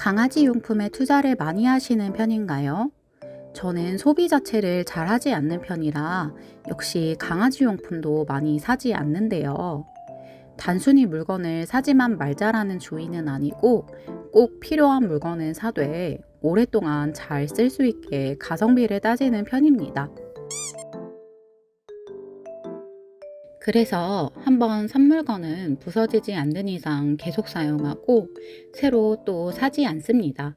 강아지 용품에 투자를 많이 하시는 편인가요? 저는 소비 자체를 잘 하지 않는 편이라 역시 강아지 용품도 많이 사지 않는데요. 단순히 물건을 사지만 말자라는 주의는 아니고 꼭 필요한 물건은 사되 오랫동안 잘 쓸 수 있게 가성비를 따지는 편입니다. 그래서 한번 산 물건은 부서지지 않는 이상 계속 사용하고 새로 또 사지 않습니다.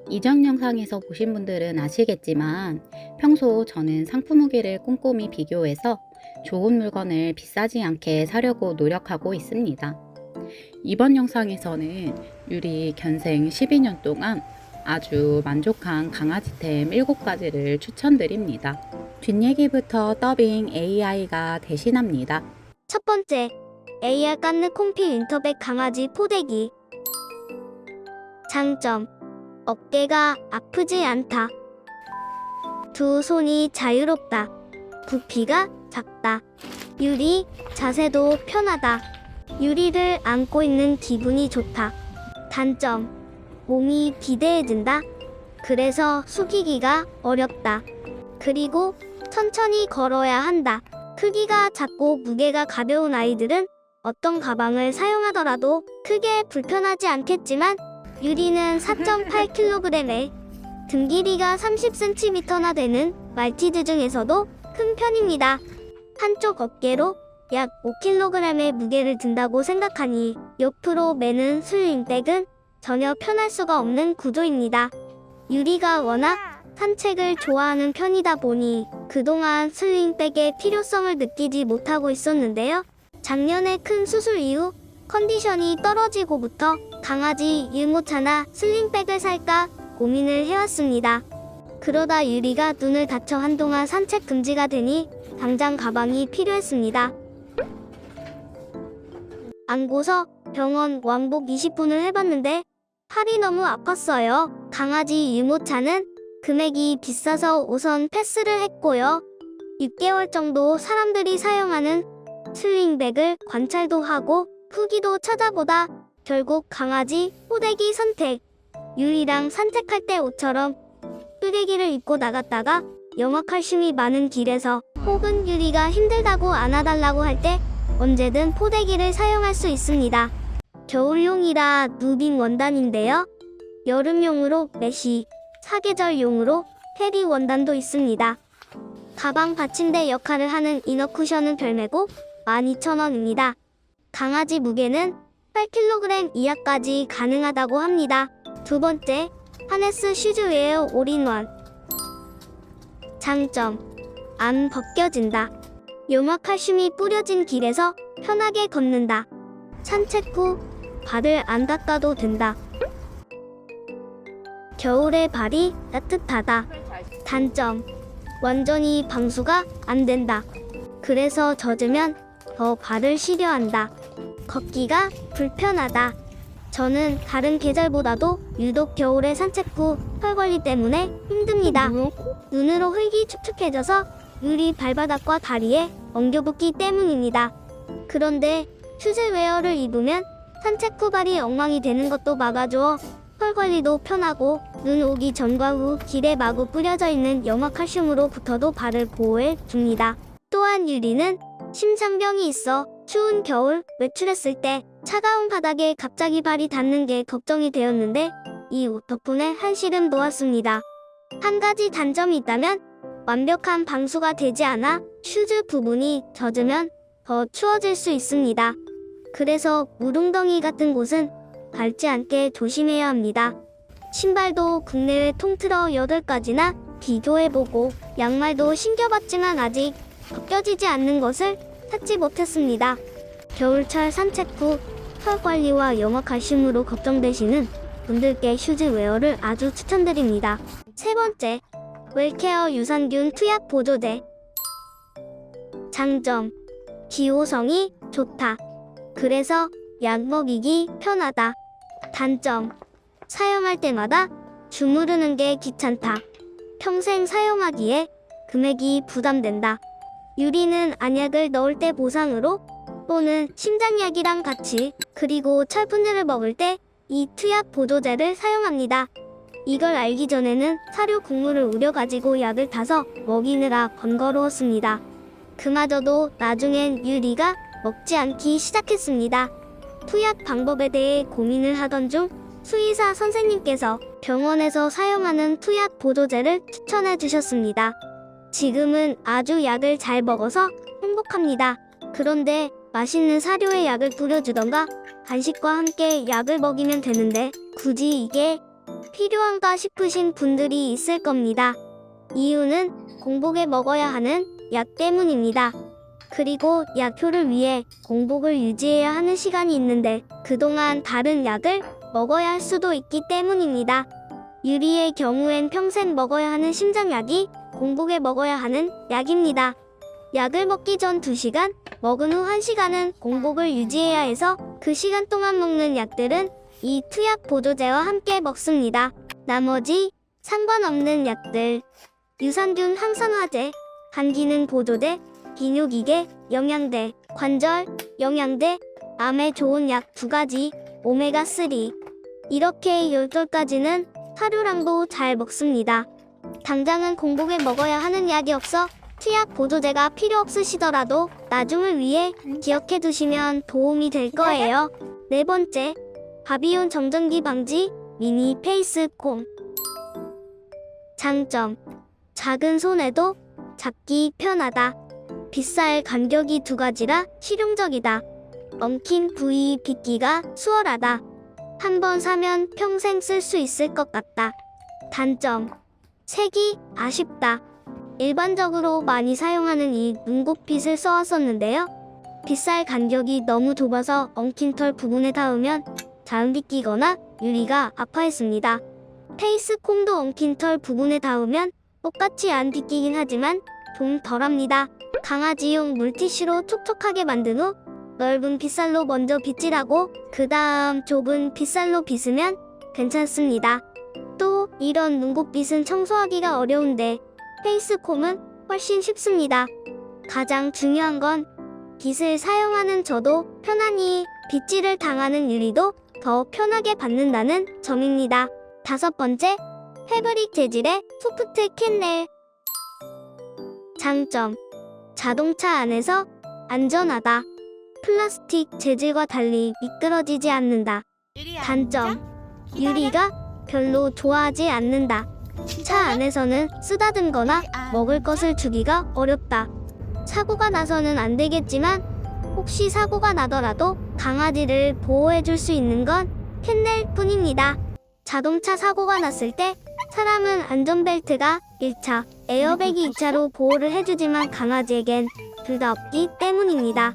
이전 영상에서 보신 분들은 아시겠지만 평소 저는 상품 후기를 꼼꼼히 비교해서 좋은 물건을 비싸지 않게 사려고 노력하고 있습니다. 이번 영상에서는 유리 견생 12년 동안 아주 만족한 강아지템 7가지를 추천드립니다. 뒷얘기부터 더빙 AI가 대신합니다. 첫 번째, AR 깐느 콤피 윈터백 강아지 포대기. 장점, 어깨가 아프지 않다. 두 손이 자유롭다. 부피가 작다. 유리, 자세도 편하다. 유리를 안고 있는 기분이 좋다. 단점, 몸이 비대해진다. 그래서 숙이기가 어렵다. 그리고 천천히 걸어야 한다. 크기가 작고 무게가 가벼운 아이들은 어떤 가방을 사용하더라도 크게 불편하지 않겠지만 유리는 4.8kg에 등 길이가 30cm나 되는 말티즈 중에서도 큰 편입니다. 한쪽 어깨로 약 5kg의 무게를 든다고 생각하니 옆으로 매는 슬링백은 전혀 편할 수가 없는 구조입니다. 유리가 워낙 산책을 좋아하는 편이다 보니 그동안 슬링백의 필요성을 느끼지 못하고 있었는데요. 작년에 큰 수술 이후 컨디션이 떨어지고부터 강아지 유모차나 슬링백을 살까 고민을 해왔습니다. 그러다 유리가 눈을 다쳐 한동안 산책 금지가 되니 당장 가방이 필요했습니다. 안고서 병원 왕복 20분을 해봤는데 팔이 너무 아팠어요. 강아지 유모차는 금액이 비싸서 우선 패스를 했고요. 6개월 정도 사람들이 사용하는 슬링백을 관찰도 하고 후기도 찾아보다 결국 강아지 포대기 선택. 유리랑 산책할 때 옷처럼 포대기를 입고 나갔다가 영화칼슘이 많은 길에서 혹은 유리가 힘들다고 안아달라고 할 때 언제든 포대기를 사용할 수 있습니다. 겨울용이라 누빙 원단인데요. 여름용으로 메쉬, 사계절용으로 페리 원단도 있습니다. 가방 받침대 역할을 하는 이너 쿠션은 별매고 12,000원입니다. 강아지 무게는 8kg 이하까지 가능하다고 합니다. 두 번째, 하네스 슈즈웨어 올인원. 장점, 안 벗겨진다. 요마칼슘이 뿌려진 길에서 편하게 걷는다. 산책 후 발을 안 닦아도 된다. 겨울에 발이 따뜻하다. 단점, 완전히 방수가 안 된다. 그래서 젖으면 더 발을 시려한다. 걷기가 불편하다. 저는 다른 계절보다도 유독 겨울에 산책 후 털 관리 때문에 힘듭니다. 눈으로 흙이 축축해져서 유리 발바닥과 다리에 엉겨붙기 때문입니다. 그런데 슈즈웨어를 입으면 산책 후 발이 엉망이 되는 것도 막아주어 털 관리도 편하고 눈 오기 전과 후 길에 마구 뿌려져 있는 염화칼슘으로부터도 발을 보호해 줍니다. 또한 유리는 심장병이 있어 추운 겨울 외출했을 때 차가운 바닥에 갑자기 발이 닿는 게 걱정이 되었는데 이 옷 덕분에 한시름 놓았습니다. 한 가지 단점이 있다면 완벽한 방수가 되지 않아 슈즈 부분이 젖으면 더 추워질 수 있습니다. 그래서 물웅덩이 같은 곳은 밟지 않게 조심해야 합니다. 신발도 국내외 통틀어 8가지나 비교해보고 양말도 신겨봤지만 아직 벗겨지지 않는 것을 찾지 못했습니다. 겨울철 산책 후 털 관리와 염화칼슘으로 걱정되시는 분들께 슈즈웨어를 아주 추천드립니다. 세 번째, 웰케어 유산균 투약 보조제. 장점, 기호성이 좋다. 그래서 약 먹이기 편하다. 단점, 사용할 때마다 주무르는 게 귀찮다. 평생 사용하기에 금액이 부담된다. 유리는 안약을 넣을 때 보상으로 또는 심장약이랑 같이, 그리고 철분제를 먹을 때 이 투약 보조제를 사용합니다. 이걸 알기 전에는 사료 국물을 우려가지고 약을 타서 먹이느라 번거로웠습니다. 그마저도 나중엔 유리가 먹지 않기 시작했습니다. 투약 방법에 대해 고민을 하던 중 수의사 선생님께서 병원에서 사용하는 투약 보조제를 추천해 주셨습니다. 지금은 아주 약을 잘 먹어서 행복합니다. 그런데 맛있는 사료에 약을 뿌려주던가 간식과 함께 약을 먹이면 되는데 굳이 이게 필요한가 싶으신 분들이 있을 겁니다. 이유는 공복에 먹어야 하는 약 때문입니다. 그리고 약효를 위해 공복을 유지해야 하는 시간이 있는데 그동안 다른 약을 먹어야 할 수도 있기 때문입니다. 유리의 경우엔 평생 먹어야 하는 심장약이 공복에 먹어야 하는 약입니다. 약을 먹기 전 2시간, 먹은 후 1시간은 공복을 유지해야 해서 그 시간 동안 먹는 약들은 이 투약 보조제와 함께 먹습니다. 나머지 상관없는 약들, 유산균 항산화제, 간기능 보조제, 비뇨기계, 영양제, 관절, 영양제, 암에 좋은 약 2가지, 오메가3 이렇게 10가지는 사료랑도 잘 먹습니다. 당장은 공복에 먹어야 하는 약이 없어 투약 보조제가 필요 없으시더라도 나중을 위해 기억해 두시면 도움이 될 거예요. 4번째, 바비온 정전기 방지 미니 페이스콤. 장점, 작은 손에도 잡기 편하다. 빗살 간격이 2가지라 실용적이다. 엉킨 부위 빗기가 수월하다. 한 번 사면 평생 쓸 수 있을 것 같다. 단점, 색이 아쉽다. 일반적으로 많이 사용하는 이 눈곱빗을 써왔었는데요. 빗살 간격이 너무 좁아서 엉킨 털 부분에 닿으면 자음 빗기거나 유리가 아파했습니다. 페이스콤도 엉킨 털 부분에 닿으면 똑같이 안 빗기긴 하지만 좀 덜합니다. 강아지용 물티슈로 촉촉하게 만든 후 넓은 빗살로 먼저 빗질하고 그 다음 좁은 빗살로 빗으면 괜찮습니다. 또 이런 눈곱빗은 청소하기가 어려운데 페이스콤은 훨씬 쉽습니다. 가장 중요한 건 빗을 사용하는 저도 편안히 빗질을 당하는 유리도 더 편하게 받는다는 점입니다. 5번째, 패브릭 재질의 소프트 캔넬. 장점, 자동차 안에서 안전하다. 플라스틱 재질과 달리 미끄러지지 않는다. 단점, 유리가 별로 좋아하지 않는다. 차 안에서는 쓰다듬거나 먹을 것을 주기가 어렵다. 사고가 나서는 안 되겠지만 혹시 사고가 나더라도 강아지를 보호해 줄 수 있는 건 캔넬 뿐입니다. 자동차 사고가 났을 때 사람은 안전벨트가 1차, 에어백이 2차로 보호를 해주지만 강아지에겐 둘 다 없기 때문입니다.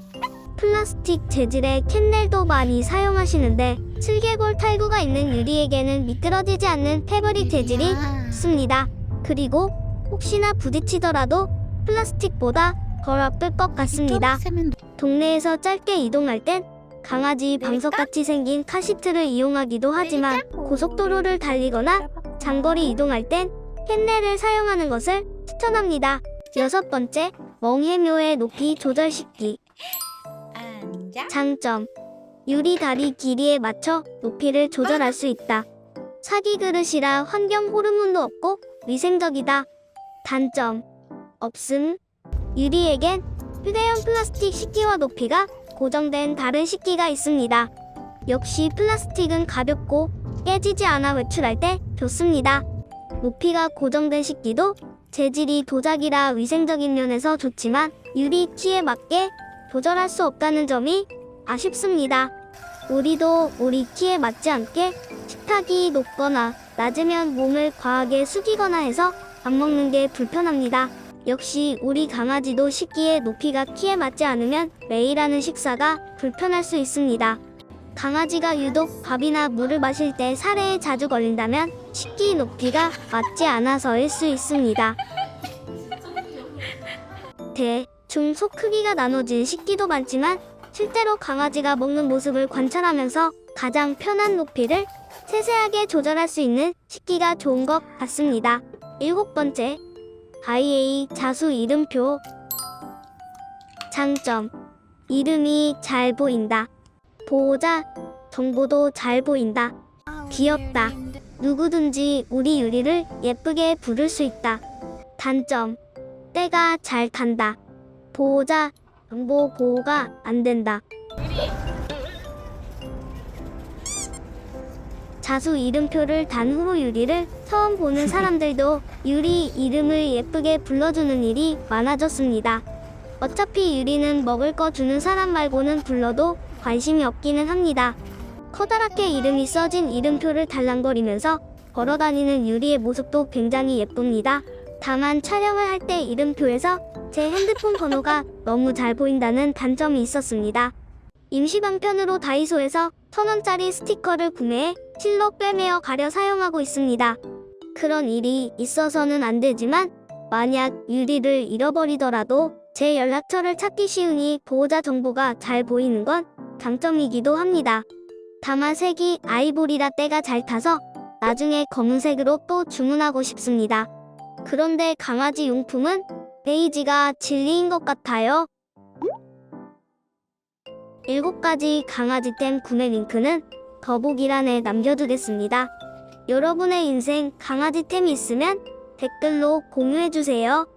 플라스틱 재질의 캔넬도 많이 사용하시는데 슬개골 탈구가 있는 유리에게는 미끄러지지 않는 패브릭 재질이 좋습니다. 그리고 혹시나 부딪히더라도 플라스틱보다 덜 아플 것 같습니다. 동네에서 짧게 이동할 땐 강아지 방석같이 생긴 카시트를 이용하기도 하지만 고속도로를 달리거나 장거리 이동할 땐 캔넬을 사용하는 것을 추천합니다. 6번째, 멍해묘의 높이 조절식기. 장점, 유리 다리 길이에 맞춰 높이를 조절할 수 있다. 사기 그릇이라 환경 호르몬도 없고 위생적이다. 단점, 없음. 유리에겐 휴대용 플라스틱 식기와 높이가 고정된 다른 식기가 있습니다. 역시 플라스틱은 가볍고 깨지지 않아 외출할 때 좋습니다. 높이가 고정된 식기도 재질이 도자기라 위생적인 면에서 좋지만 유리 키에 맞게 조절할 수 없다는 점이 아쉽습니다. 우리도 우리 키에 맞지 않게 식탁이 높거나 낮으면 몸을 과하게 숙이거나 해서 밥 먹는 게 불편합니다. 역시 우리 강아지도 식기의 높이가 키에 맞지 않으면 매일 하는 식사가 불편할 수 있습니다. 강아지가 유독 밥이나 물을 마실 때 사례에 자주 걸린다면 식기 높이가 맞지 않아서일 수 있습니다. 중, 소 크기가 나눠진 식기도 많지만 실제로 강아지가 먹는 모습을 관찰하면서 가장 편한 높이를 세세하게 조절할 수 있는 식기가 좋은 것 같습니다. 7번째, IA 자수 이름표. 장점, 이름이 잘 보인다. 보호자 정보도 잘 보인다. 귀엽다. 누구든지 우리 유리를 예쁘게 부를 수 있다. 단점. 때가 잘 탄다. 보호자 정보 보호가 안 된다. 자수 이름표를 단 후 유리를 처음 보는 사람들도 유리 이름을 예쁘게 불러주는 일이 많아졌습니다. 어차피 유리는 먹을 거 주는 사람 말고는 불러도 관심이 없기는 합니다. 커다랗게 이름이 써진 이름표를 달랑거리면서 걸어다니는 유리의 모습도 굉장히 예쁩니다. 다만 촬영을 할 때 이름표에서 제 핸드폰 번호가 너무 잘 보인다는 단점이 있었습니다. 임시 방편으로 다이소에서 1,000원짜리 스티커를 구매해 실로 꿰매어 가려 사용하고 있습니다. 그런 일이 있어서는 안 되지만 만약 유리를 잃어버리더라도 제 연락처를 찾기 쉬우니 보호자 정보가 잘 보이는 건 장점이기도 합니다. 다만 색이 아이보리라 때가 잘 타서 나중에 검은색으로 또 주문하고 싶습니다. 그런데 강아지 용품은 베이지가 진리인 것 같아요. 7가지 강아지템 구매 링크는 더보기란에 남겨두겠습니다. 여러분의 인생 강아지템이 있으면 댓글로 공유해주세요.